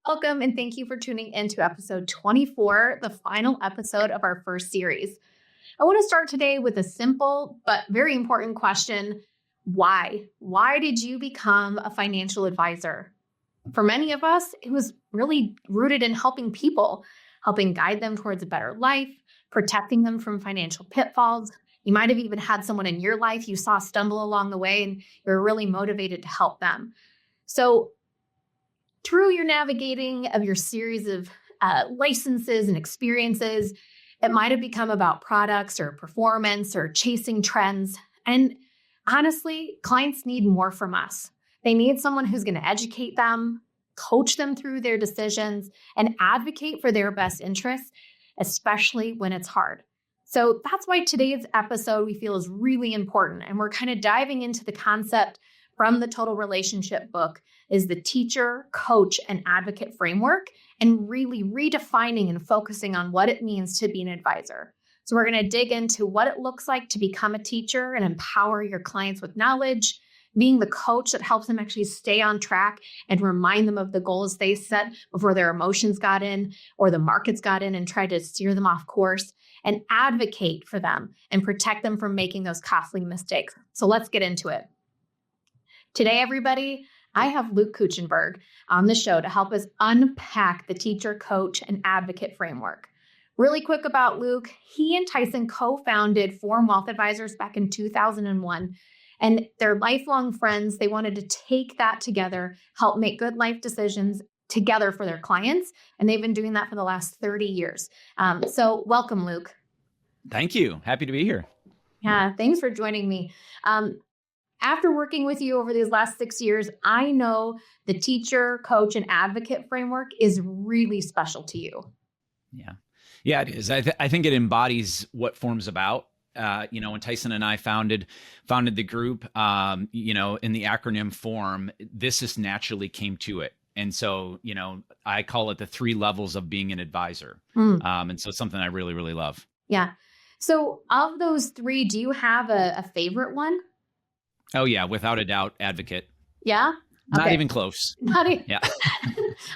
Welcome and thank you for tuning into episode 24, the final episode of our first series. I want to start today with a simple but very important question. Why? Why did you become a financial advisor? For many of us, it was really rooted in helping people, helping guide them towards a better life, protecting them from financial pitfalls. You might have even had someone in your life you saw stumble along the way and you're really motivated to help them. So through your navigating of your series of licenses and experiences, it might have become about products or performance or chasing trends. And honestly, clients need more from us. They need someone who's going to educate them, coach them through their decisions, and advocate for their best interests, especially when it's hard. So that's why today's episode we feel is really important. And we're kind of diving into the concept from the Total Relationship book is the teacher, coach, and advocate framework, and really redefining and focusing on what it means to be an advisor. So we're going to dig into what it looks like to become a teacher and empower your clients with knowledge, being the coach that helps them actually stay on track and remind them of the goals they set before their emotions got in or the markets got in and tried to steer them off course, and advocate for them and protect them from making those costly mistakes. So let's get into it. Today, everybody, I have Luke Kuchenberg on the show to help us unpack the teacher, coach, and advocate framework. Really quick about Luke, he and Tyson co-founded Form Wealth Advisors back in 2001, and they're lifelong friends. They wanted to take that together, help make good life decisions together for their clients, and they've been doing that for the last 30 years. So welcome, Luke. Thank you. Happy to be here. Yeah, thanks for joining me. After working with you over these last 6 years, I know the teacher, coach, and advocate framework is really special to you. Yeah, it is. I think it embodies what Form's about. When Tyson and I founded the group, in the acronym Form, this just naturally came to it. And so, I call it the 3 levels of being an advisor. And so it's something I really, really love. Yeah. So of those 3, do you have a favorite one? Oh, yeah, without a doubt, advocate. Yeah? Not Okay. even close. Yeah.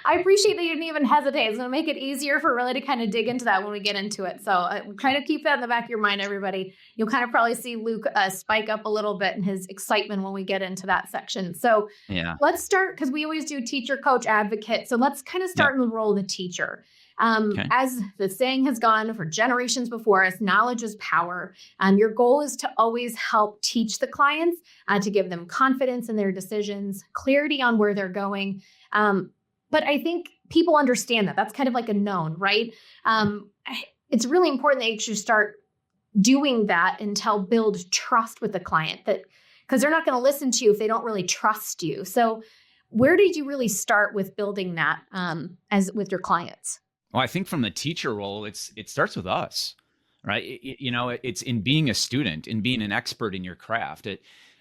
I appreciate that you didn't even hesitate. It's going to make it easier for really to kind of dig into that when we get into it. So try to keep that in the back of your mind, everybody. You'll kind of probably see Luke spike up a little bit in his excitement when we get into that section. So let's start, because we always do teacher, coach, advocate. So let's kind of start in the role of the teacher. As the saying has gone for generations before us, knowledge is power. Your goal is to always help teach the clients, to give them confidence in their decisions, clarity on where they're going. But I think people understand that. That's kind of like a known, right? It's really important that you should start doing that until build trust with the client, because they're not going to listen to you if they don't really trust you. So where did you really start with building that as with your clients? Well, I think from the teacher role, it starts with us, right? It's in being a student, in being an expert in your craft.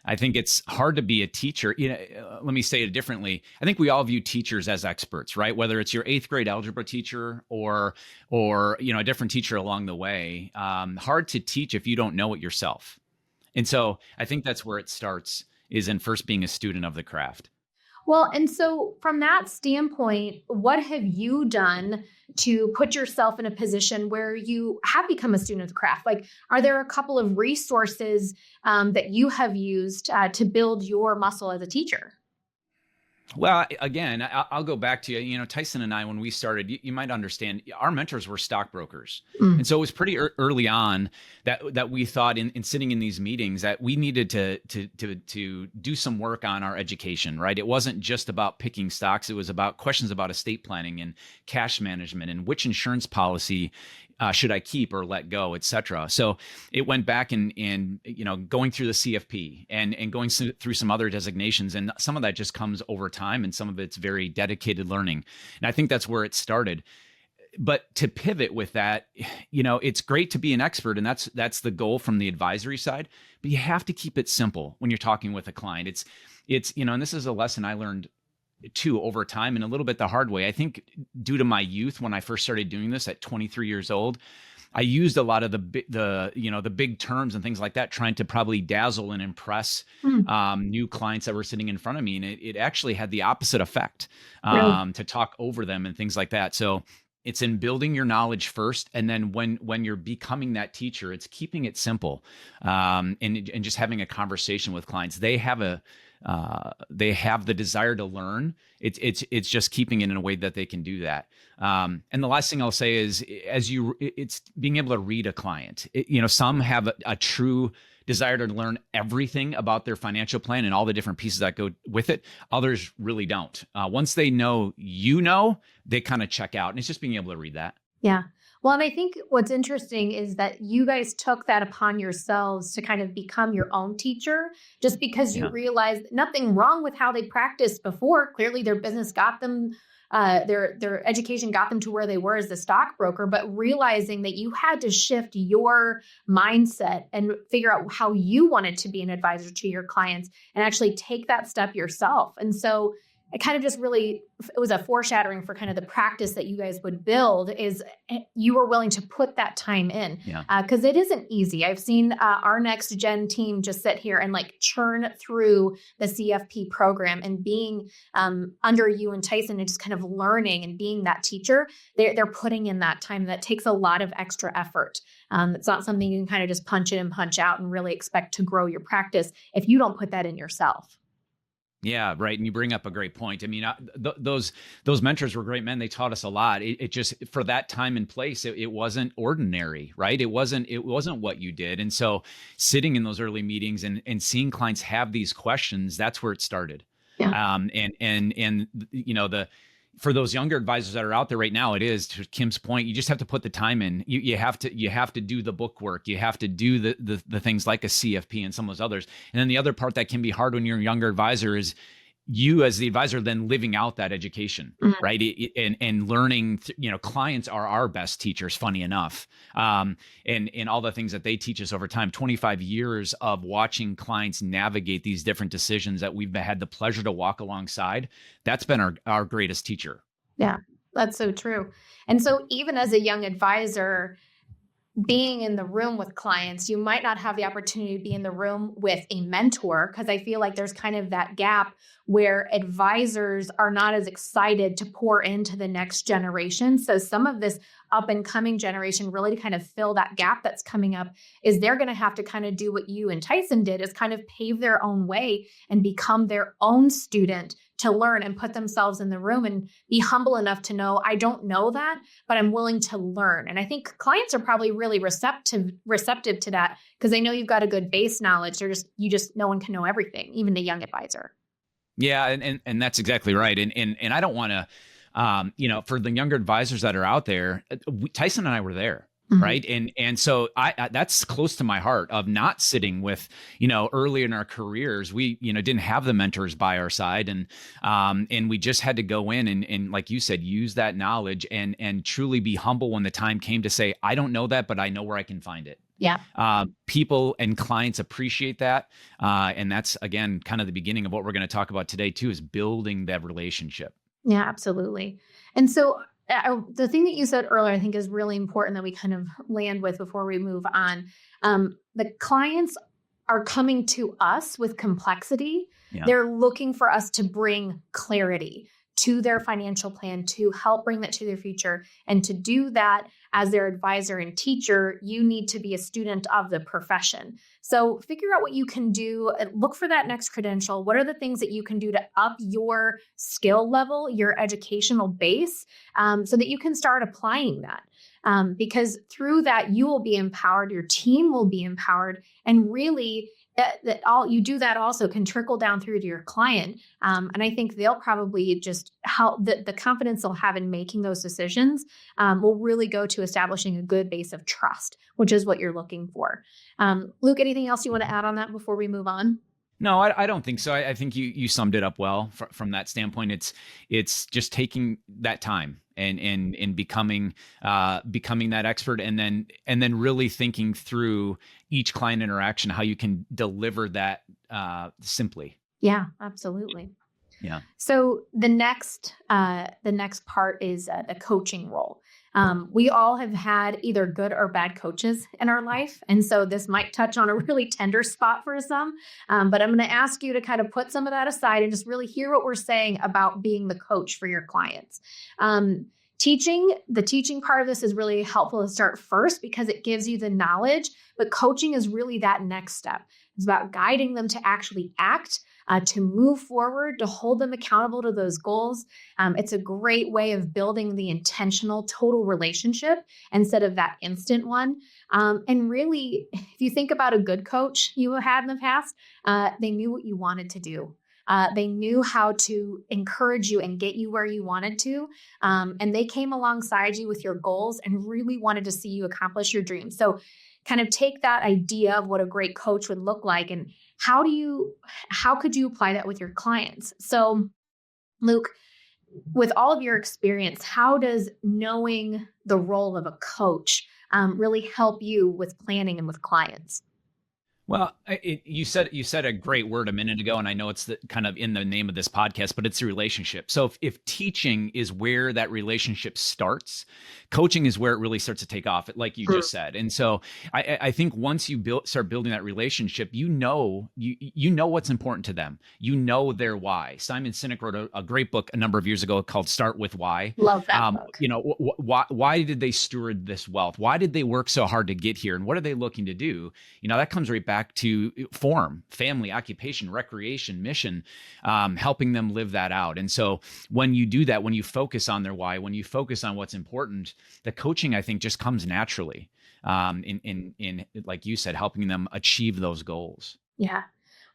I think it's hard to be a teacher. Let me say it differently. I think we all view teachers as experts, right? Whether it's your 8th grade algebra teacher or a different teacher along the way. Hard to teach if you don't know it yourself. And so I think that's where it starts, is in first being a student of the craft. Well, and so from that standpoint, what have you done to put yourself in a position where you have become a student of the craft? Like, are there a couple of resources that you have used to build your muscle as a teacher? Well, again, I'll go back to, Tyson and I, when we started, you might understand, our mentors were stockbrokers. And so it was pretty early on that we thought in sitting in these meetings that we needed to do some work on our education, right? It wasn't just about picking stocks. It was about questions about estate planning and cash management and which insurance policy should I keep or let go, et cetera. So it went back and going through the CFP and going through some other designations. And some of that just comes over time, and some of it's very dedicated learning. And I think that's where it started. But to pivot with that, it's great to be an expert, and that's the goal from the advisory side. But you have to keep it simple when you're talking with a client. It's and this is a lesson I learned too over time, and a little bit the hard way. I think due to my youth, when I first started doing this at 23 years old, I used a lot of the big terms and things like that, trying to probably dazzle and impress new clients that were sitting in front of me. And it actually had the opposite effect, Really? to talk over them and things like that. So it's in building your knowledge first. And then when you're becoming that teacher, it's keeping it simple, and just having a conversation with clients. They have the desire to learn. It's just keeping it in a way that they can do that. And the last thing I'll say is, it's being able to read a client. Some have a true desire to learn everything about their financial plan and all the different pieces that go with it. Others really don't. Once they know, they kind of check out, and it's just being able to read that. Yeah. Well, and I think what's interesting is that you guys took that upon yourselves to kind of become your own teacher, just because you realized nothing wrong with how they practiced before. Clearly, their business got them, their education got them to where they were as a stockbroker, but realizing that you had to shift your mindset and figure out how you wanted to be an advisor to your clients and actually take that step yourself. And so it kind of just really, it was a foreshadowing for kind of the practice that you guys would build, is you were willing to put that time in, because it isn't easy. I've seen our next gen team just sit here and like churn through the CFP program, and being under you and Tyson and just kind of learning and being that teacher, they're putting in that time. That takes a lot of extra effort. It's not something you can kind of just punch in and punch out and really expect to grow your practice if you don't put that in yourself. Yeah, right. And you bring up a great point. I mean, those mentors were great men. They taught us a lot. It just, for that time and place, it wasn't ordinary, right? It wasn't what you did. And so sitting in those early meetings and seeing clients have these questions, that's where it started. Yeah. For those younger advisors that are out there right now, it is, to Kim's point, you just have to put the time in. You have to do the book work. You have to do the things like a CFP and some of those others. And then the other part that can be hard when you're a younger advisor is you as the advisor then living out that education, right? And learning, clients are our best teachers, funny enough. And all the things that they teach us over time, 25 years of watching clients navigate these different decisions that we've had the pleasure to walk alongside. That's been our greatest teacher. Yeah, that's so true. And so even as a young advisor, being in the room with clients, you might not have the opportunity to be in the room with a mentor, because I feel like there's kind of that gap where advisors are not as excited to pour into the next generation. So some of this up and coming generation, really to kind of fill that gap that's coming up, is they're going to have to kind of do what you and Tyson did, is kind of pave their own way and become their own student to learn and put themselves in the room and be humble enough to know, I don't know that, but I'm willing to learn. And I think clients are probably really receptive to that, because they know you've got a good base knowledge. No one can know everything, even the young advisor. Yeah. And that's exactly right. And I don't want to, for the younger advisors that are out there, Tyson and I were there. Right. And so I that's close to my heart, of not sitting with, early in our careers, we, didn't have the mentors by our side, and we just had to go in and like you said, use that knowledge and truly be humble when the time came to say, I don't know that, but I know where I can find it. Yeah. People and clients appreciate that. And that's, again, kind of the beginning of what we're going to talk about today too, is building that relationship. Yeah, absolutely. And so the thing that you said earlier, I think, is really important that we kind of land with before we move on. The clients are coming to us with complexity. Yeah. They're looking for us to bring clarity to their financial plan, to help bring that to their future. And to do that as their advisor and teacher, you need to be a student of the profession. So figure out what you can do. Look for that next credential. What are the things that you can do to up your skill level, your educational base, so that you can start applying that? Because through that, you will be empowered, your team will be empowered, and really you do that also can trickle down through to your client. And I think they'll probably just help, the confidence they'll have in making those decisions will really go to establishing a good base of trust, which is what you're looking for. Luke, anything else you want to add on that before we move on? No, I don't think so. I think you summed it up well from that standpoint. It's just taking that time and becoming that expert, and then really thinking through each client interaction, how you can deliver that simply. Yeah, absolutely. Yeah. So the next part is the coaching role. We all have had either good or bad coaches in our life. And so this might touch on a really tender spot for some, but I'm going to ask you to kind of put some of that aside and just really hear what we're saying about being the coach for your clients. The teaching part of this is really helpful to start first because it gives you the knowledge, but coaching is really that next step. It's about guiding them to actually act, to move forward, to hold them accountable to those goals. It's a great way of building the intentional total relationship instead of that instant one. And really, if you think about a good coach you had in the past, they knew what you wanted to do. They knew how to encourage you and get you where you wanted to. And they came alongside you with your goals and really wanted to see you accomplish your dreams. So kind of take that idea of what a great coach would look like and how could you apply that with your clients? So Luke, with all of your experience, how does knowing the role of a coach really help you with planning and with clients? Well, you said a great word a minute ago, and I know it's kind of in the name of this podcast, but it's the relationship. So if teaching is where that relationship starts, coaching is where it really starts to take off, like you just said. And so I think once you start building that relationship, you know what's important to them. You know their why. Simon Sinek wrote a great book a number of years ago called "Start with Why." Love that book. Why did they steward this wealth? Why did they work so hard to get here? And what are they looking to do? That comes right back to form, family, occupation, recreation, mission, helping them live that out. And so when you do that, when you focus on their why, when you focus on what's important, the coaching, I think, just comes naturally in like you said, helping them achieve those goals. Yeah.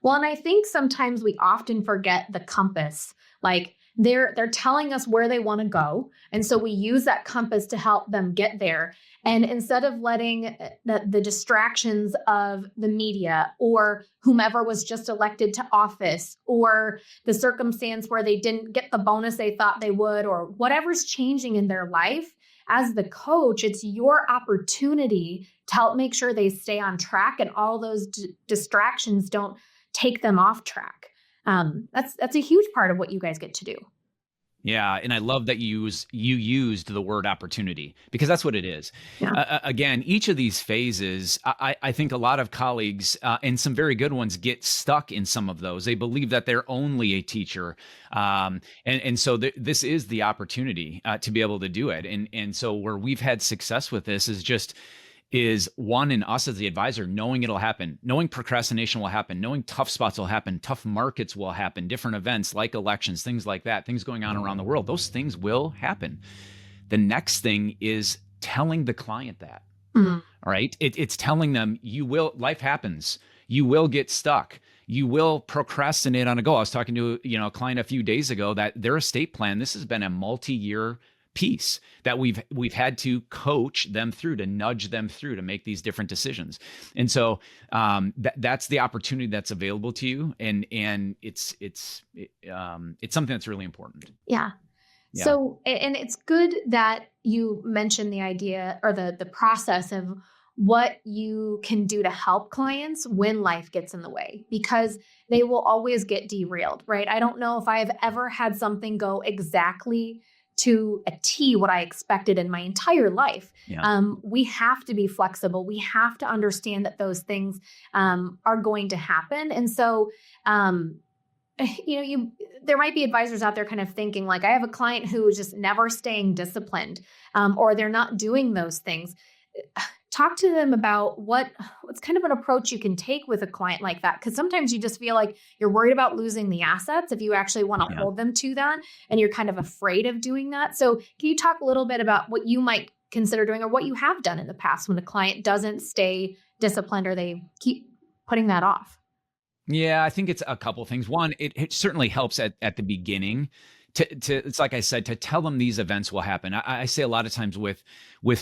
Well, and I think sometimes we often forget the compass. Like they're telling us where they want to go. And so we use that compass to help them get there. And instead of letting the distractions of the media or whomever was just elected to office or the circumstance where they didn't get the bonus they thought they would or whatever's changing in their life, as the coach, it's your opportunity to help make sure they stay on track and all those distractions don't take them off track. That's a huge part of what you guys get to do. Yeah. And I love that you used the word opportunity because that's what it is. Yeah. Again, each of these phases, I think a lot of colleagues and some very good ones get stuck in some of those. They believe that they're only a teacher. And so this is the opportunity to be able to do it. And so where we've had success with this is one in us as the advisor, knowing it'll happen, knowing procrastination will happen, knowing tough spots will happen, tough markets will happen, different events like elections, things like that, things going on around the world. Those things will happen. The next thing is telling the client that, all right? It's telling them life happens. You will get stuck. You will procrastinate on a goal. I was talking to a client a few days ago that their estate plan, this has been a multi-year piece that we've had to coach them through, to nudge them through to make these different decisions. And so that's the opportunity that's available to you. And it's something that's really important. Yeah. So, and it's good that you mentioned the idea or the process of what you can do to help clients when life gets in the way, because they will always get derailed, right? I don't know if I have ever had something go exactly to a T what I expected in my entire life. Yeah. We have to be flexible. We have to understand that those things are going to happen. And so, there might be advisors out there kind of thinking like, I have a client who is just never staying disciplined, or they're not doing those things. Talk to them about what's kind of an approach you can take with a client like that. Because sometimes you just feel like you're worried about losing the assets if you actually want to hold them to that, and you're kind of afraid of doing that. So can you talk a little bit about what you might consider doing or what you have done in the past when a client doesn't stay disciplined or they keep putting that off? Yeah, I think it's a couple of things. One, it certainly helps at the beginning to it's like I said, to tell them these events will happen. I say a lot of times with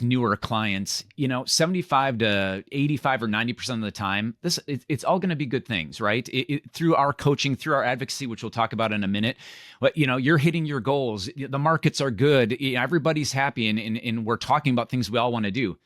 newer clients, 75 to 85 or 90% of the time, it's all going to be good things, right? Through our coaching, through our advocacy, which we'll talk about in a minute, but you're hitting your goals. The markets are good. Everybody's happy. And we're talking about things we all want to do.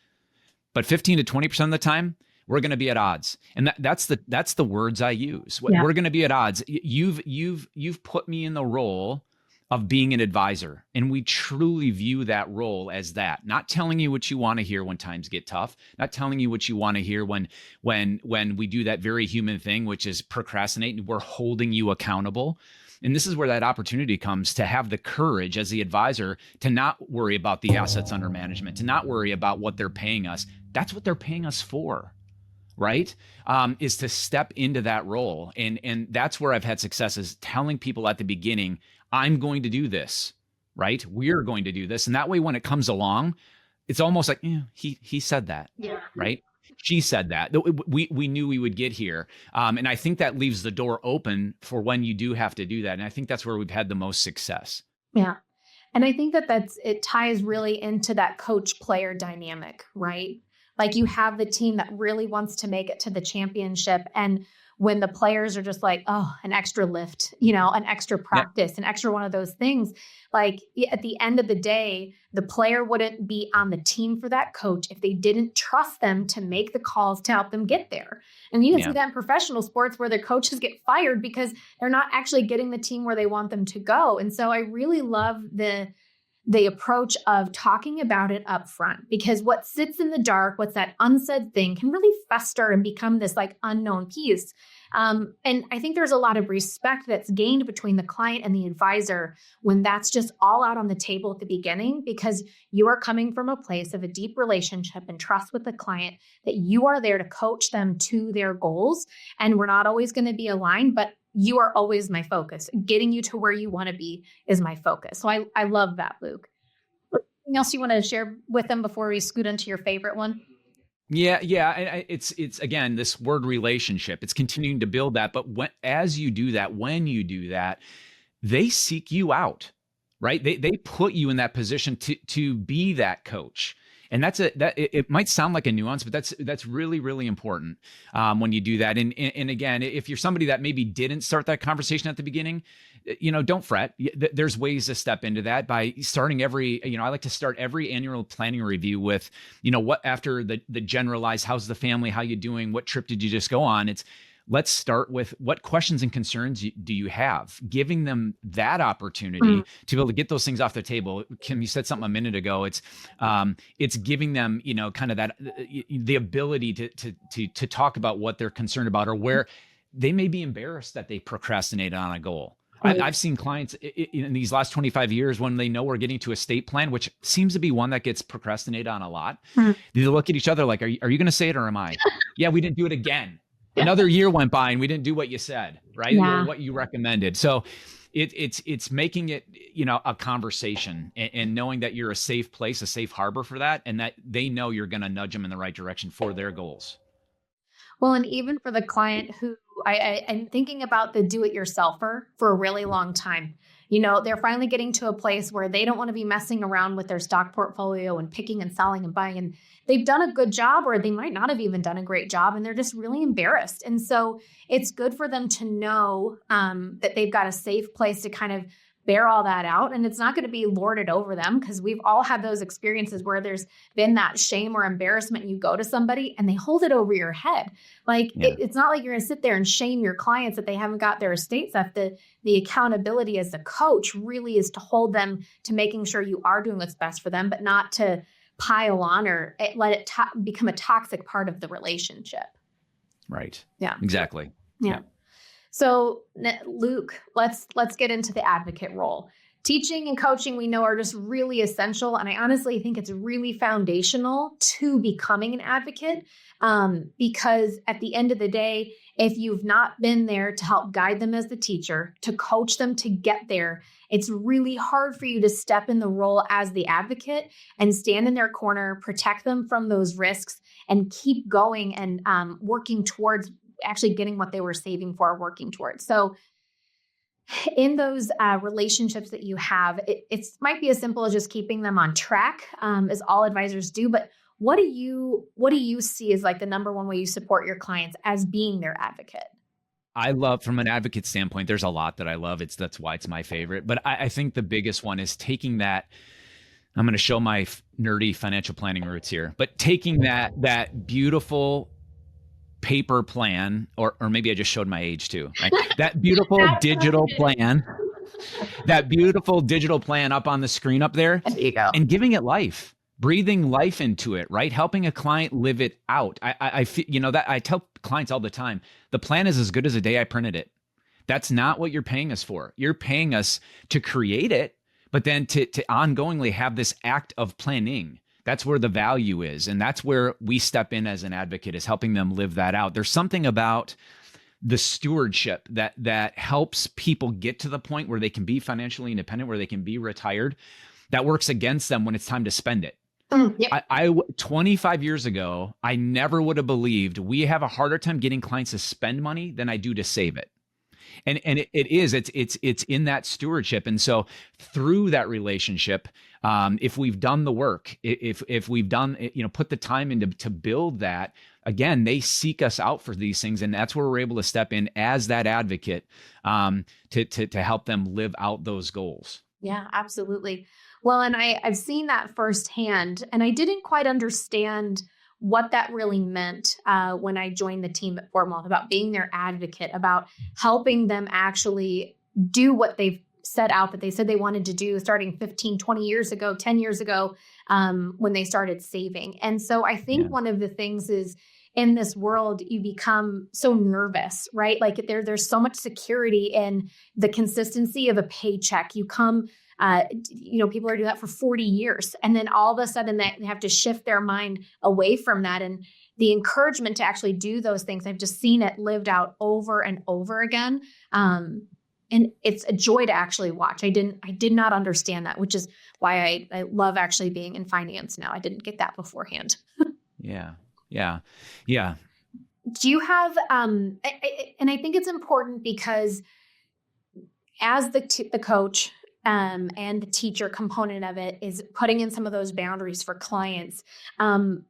But 15 to 20% of the time, we're going to be at odds. And that's the words I use. Yeah. We're going to be at odds. You've put me in the role of being an advisor. And we truly view that role as that, not telling you what you want to hear when times get tough, not telling you what you want to hear when we do that very human thing, which is procrastinate, and we're holding you accountable. And this is where that opportunity comes, to have the courage as the advisor to not worry about the assets under management, to not worry about what they're paying us. That's what they're paying us for, right? Is to step into that role. And that's where I've had success, is telling people at the beginning, I'm going to do this, right? We're going to do this. And that way, when it comes along, it's almost like, he said that, right? She said that. We knew we would get here. And I think that leaves the door open for when you do have to do that. And I think that's where we've had the most success. Yeah. And I think it ties really into that coach-player dynamic, right? Like, you have the team that really wants to make it to the championship. And when the players are just like, oh, an extra lift, an extra practice, an extra one of those things, like, at the end of the day, the player wouldn't be on the team for that coach if they didn't trust them to make the calls to help them get there. And you can see that in professional sports, where their coaches get fired because they're not actually getting the team where they want them to go. And so I really love the approach of talking about it up front, because what sits in the dark, what's that unsaid thing, can really fester and become this like unknown piece. And I think there's a lot of respect that's gained between the client and the advisor when that's just all out on the table at the beginning, because you are coming from a place of a deep relationship and trust with the client, that you are there to coach them to their goals. And we're not always going to be aligned, but you are always my focus. Getting you to where you want to be is my focus. So I love that, Luke. Anything else you want to share with them before we scoot into your favorite one? Yeah. It's again, this word relationship. It's continuing to build that. But when you do that, they seek you out, right? They put you in that position to be that coach. And it might sound like a nuance, but that's really, really important when you do that. And again, if you're somebody that maybe didn't start that conversation at the beginning, don't fret. There's ways to step into that by starting I like to start every annual planning review with, what after the generalized, how's the family, how you doing, what trip did you just go on? Let's start with, what questions and concerns do you have? Giving them that opportunity to be able to get those things off the table. Kim, you said something a minute ago. It's giving them, kind of that the ability to talk about what they're concerned about, or where they may be embarrassed that they procrastinated on a goal. I've seen clients in these last 25 years, when they know we're getting to estate plan, which seems to be one that gets procrastinated on a lot. They look at each other like, are you going to say it, or am I? Yeah, we didn't do it again. Another year went by and we didn't do what you said, right? Or what you recommended. So it's making it, a conversation, and knowing that you're a safe place, a safe harbor for that, and that they know you're going to nudge them in the right direction for their goals. Well, and even for the client who I'm thinking about the do-it-yourselfer for a really long time. They're finally getting to a place where they don't want to be messing around with their stock portfolio and picking and selling and buying. And they've done a good job, or they might not have even done a great job, and they're just really embarrassed. And so it's good for them to know that they've got a safe place to kind of bear all that out. And it's not going to be lorded over them, because we've all had those experiences where there's been that shame or embarrassment. You go to somebody and they hold it over your head. Like, it's not like you're going to sit there and shame your clients that they haven't got their estate stuff. The accountability as the coach really is to hold them to making sure you are doing what's best for them, but not to pile on or let it become a toxic part of the relationship. Right. Yeah. Exactly. Yeah. So Luke, let's get into the advocate role. Teaching and coaching, we know, are just really essential. And I honestly think it's really foundational to becoming an advocate, because at the end of the day, if you've not been there to help guide them as the teacher, to coach them to get there, it's really hard for you to step in the role as the advocate and stand in their corner, protect them from those risks, and keep going and working towards actually getting what they were saving for, working towards. So in those relationships that you have, it might be as simple as just keeping them on track, as all advisors do. But what do you see as like the number one way you support your clients as being their advocate? I love, from an advocate standpoint, there's a lot that I love. That's why it's my favorite. But I think the biggest one is taking that. I'm going to show my nerdy financial planning roots here, but taking that beautiful paper plan, or maybe I just showed my age too, right? That beautiful digital plan that beautiful digital plan up on the screen up there, There you go. and giving it life, breathing life into it, right? Helping a client live it out. I feel, that I tell clients all the time, the plan is as good as the day I printed it. That's not what you're paying us for. You're paying us to create it, but then to ongoingly have this act of planning. That's where the value is. And that's where we step in as an advocate, is helping them live that out. There's something about the stewardship that helps people get to the point where they can be financially independent, where they can be retired, that works against them when it's time to spend it. Yep. 25 years ago, I never would have believed we have a harder time getting clients to spend money than I do to save it. And it's in that stewardship. And so through that relationship, if we've done the work, if we've done, put the time into to build that, again, they seek us out for these things. And that's where we're able to step in as that advocate, to help them live out those goals. Yeah, absolutely. Well, and I've seen that firsthand, and I didn't quite understand what that really meant when I joined the team at Formal, about being their advocate, about helping them actually do what they've set out that they said they wanted to do starting 15, 20 years ago, 10 years ago, when they started saving. And so I think one of the things is, in this world, you become so nervous, right? Like there's so much security in the consistency of a paycheck. You come, people are doing that for 40 years. And then all of a sudden they have to shift their mind away from that. And the encouragement to actually do those things, I've just seen it lived out over and over again. And it's a joy to actually watch. I did not understand that, which is why I love actually being in finance now. I didn't get that beforehand. Yeah. Do you have, and I think it's important because as the coach and the teacher component of it is putting in some of those boundaries for clients. And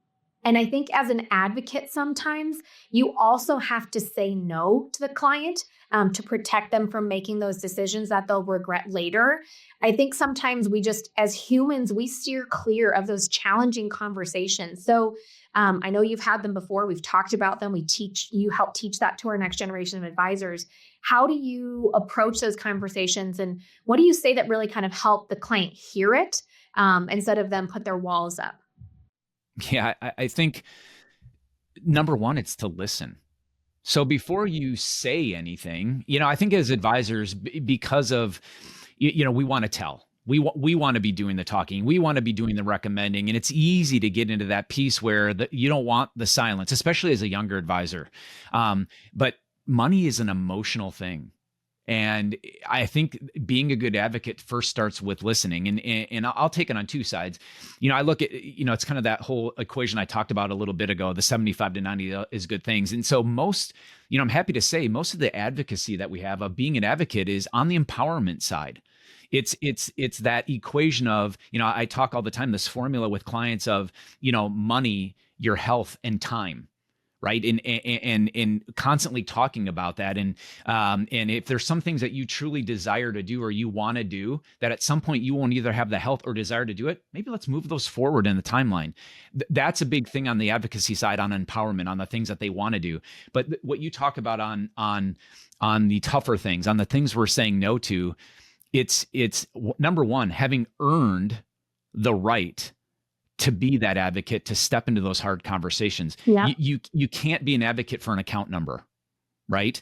I think as an advocate, sometimes you also have to say no to the client to protect them from making those decisions that they'll regret later. I think sometimes we just, as humans, we steer clear of those challenging conversations. So I know you've had them before. We've talked about them. You help teach that to our next generation of advisors. How do you approach those conversations? And what do you say that really kind of help the client hear it instead of them put their walls up? Yeah, I think number one, it's to listen. So before you say anything, I think as advisors, because of, we want to tell. We want to be doing the talking. We want to be doing the recommending. And it's easy to get into that piece where you don't want the silence, especially as a younger advisor. But money is an emotional thing. And I think being a good advocate first starts with listening. And I'll take it on two sides. I look at, it's kind of that whole equation I talked about a little bit ago, the 75 to 90 is good things. And so most, I'm happy to say most of the advocacy that we have of being an advocate is on the empowerment side. It's that equation of, I talk all the time, this formula with clients of, money, your health, and time. Right. And constantly talking about that. And if there's some things that you truly desire to do or you want to do that at some point you won't either have the health or desire to do it, maybe let's move those forward in the timeline. That's a big thing on the advocacy side, on empowerment, on the things that they want to do. But what you talk about on the tougher things, on the things we're saying no to, it's number one, having earned the right to be that advocate, to step into those hard conversations. Yeah. You can't be an advocate for an account number, right?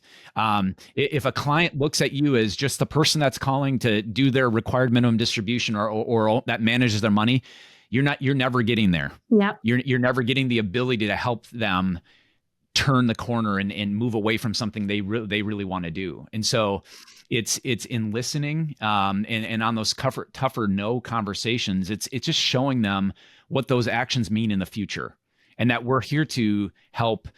If a client looks at you as just the person that's calling to do their required minimum distribution or that manages their money, you're never getting there. Yeah. You're never getting the ability to help them turn the corner and move away from something they really want to do. And so it's in listening, and on those tougher no conversations, it's just showing them what those actions mean in the future, and that we're here to help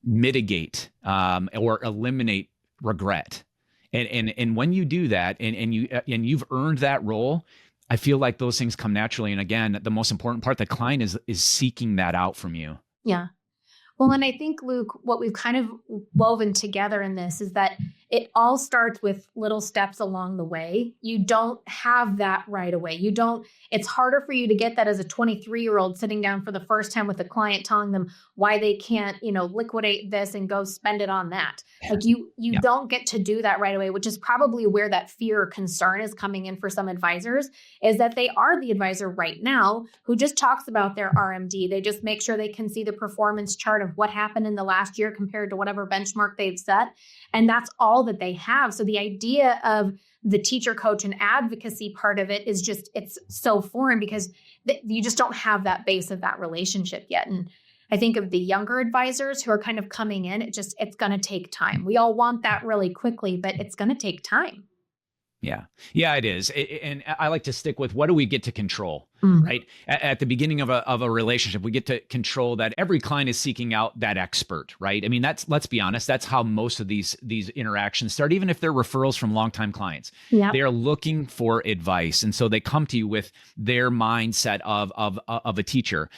mitigate or eliminate regret. And when you do that, and you've earned that role, I feel like those things come naturally. And again, the most important part, the client is seeking that out from you. Yeah. Well, and I think, Luke, what we've kind of woven together in this is that it all starts with little steps along the way. You don't have that right away. It's harder for you to get that as a 23-year-old sitting down for the first time with a client, telling them why they can't, liquidate this and go spend it on that. Like you don't get to do that right away, which is probably where that fear or concern is coming in for some advisors, is that they are the advisor right now who just talks about their RMD. They just make sure they can see the performance chart of what happened in the last year compared to whatever benchmark they've set. And that's all that they have. So the idea of the teacher, coach, and advocacy part of it is just, it's so foreign because you just don't have that base of that relationship yet. And I think of the younger advisors who are kind of coming in, it's going to take time. We all want that really quickly, but it's going to take time. Yeah, it is. And I like to stick with, what do we get to control, right? At the beginning of a relationship, we get to control that every client is seeking out that expert, right? I mean, let's be honest, that's how most of these interactions start, even if they're referrals from longtime clients. Yep. They are looking for advice. And so they come to you with their mindset of a teacher.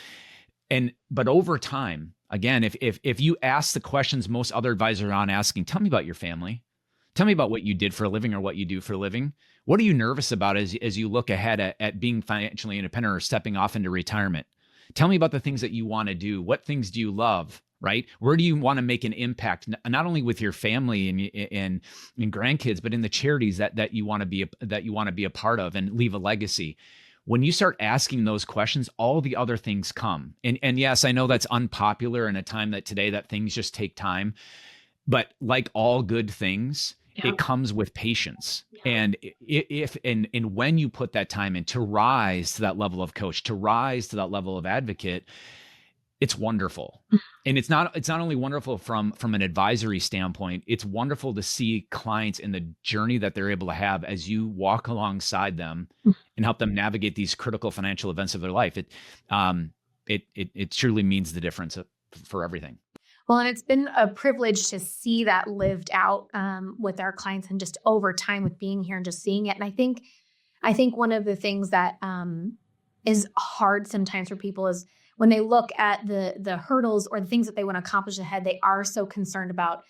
But over time, again, if you ask the questions most other advisors aren't asking, tell me about your family. Tell me about what you did for a living or what you do for a living. What are you nervous about as you look ahead at being financially independent or stepping off into retirement? Tell me about the things that you want to do. What things do you love, right? Where do you want to make an impact, not only with your family and grandkids, but in the charities that you want to be a part of and leave a legacy? When you start asking those questions, all the other things come. And yes, I know that's unpopular in a time that today that things just take time. But like all good things, it comes with patience. And if when you put that time in to rise to that level of coach, to rise to that level of advocate, it's wonderful. And it's not only wonderful from an advisory standpoint, it's wonderful to see clients in the journey that they're able to have as you walk alongside them and help them navigate these critical financial events of their life. It truly means the difference for everything. Well, and it's been a privilege to see that lived out with our clients and just over time with being here and just seeing it. And I think one of the things that is hard sometimes for people is when they look at the hurdles or the things that they want to accomplish ahead, they are so concerned about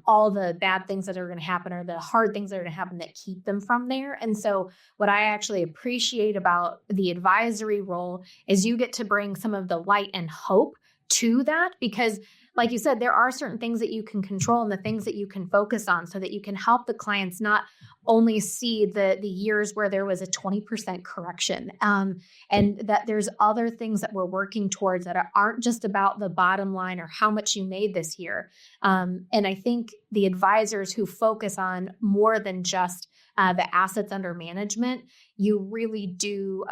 all the bad things that are going to happen or the hard things that are going to happen that keep them from there. And so what I actually appreciate about the advisory role is you get to bring some of the light and hope to that, because like you said, there are certain things that you can control and the things that you can focus on so that you can help the clients not only see the years where there was a 20% correction, and that there's other things that we're working towards that aren't just about the bottom line or how much you made this year. And I think the advisors who focus on more than just the assets under management, you really do,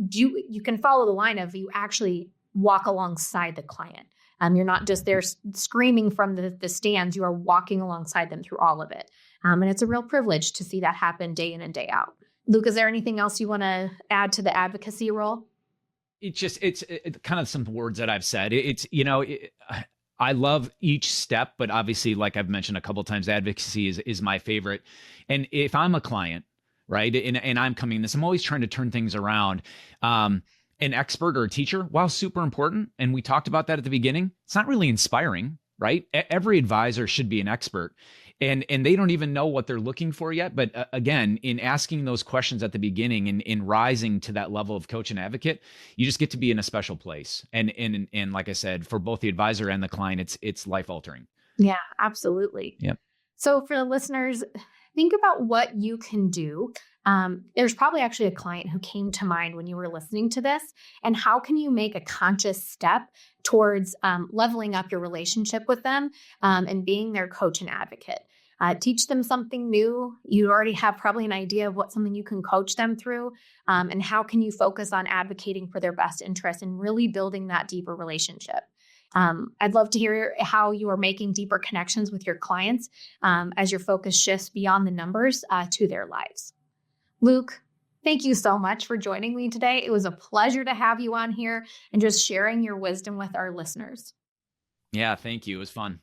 you can follow the line of you actually walk alongside the client. You're not just there screaming from the stands. You are walking alongside them through all of it. And it's a real privilege to see that happen day in and day out. Luke, is there anything else you want to add to the advocacy role? It's kind of some words that I've said. I love each step, but obviously, like I've mentioned a couple of times, advocacy is my favorite. And if I'm a client, right, and I'm coming in this, I'm always trying to turn things around. An expert or a teacher, while super important, and we talked about that at the beginning, it's not really inspiring, right? Every advisor should be an expert, and they don't even know what they're looking for yet. But again, in asking those questions at the beginning and in rising to that level of coach and advocate, you just get to be in a special place. And like I said, for both the advisor and the client, it's life altering. Yeah, absolutely. Yep. So for the listeners, think about what you can do. There's probably actually a client who came to mind when you were listening to this, and how can you make a conscious step towards leveling up your relationship with them and being their coach and advocate. Teach them something new. You already have probably an idea of what something you can coach them through, and how can you focus on advocating for their best interest and really building that deeper relationship. I'd love to hear how you are making deeper connections with your clients as your focus shifts beyond the numbers to their lives. Luke, thank you so much for joining me today. It was a pleasure to have you on here and just sharing your wisdom with our listeners. Yeah, thank you. It was fun.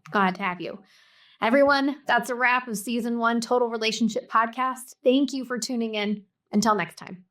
Glad to have you. Everyone, that's a wrap of Season 1 Total Relationship Podcast. Thank you for tuning in. Until next time.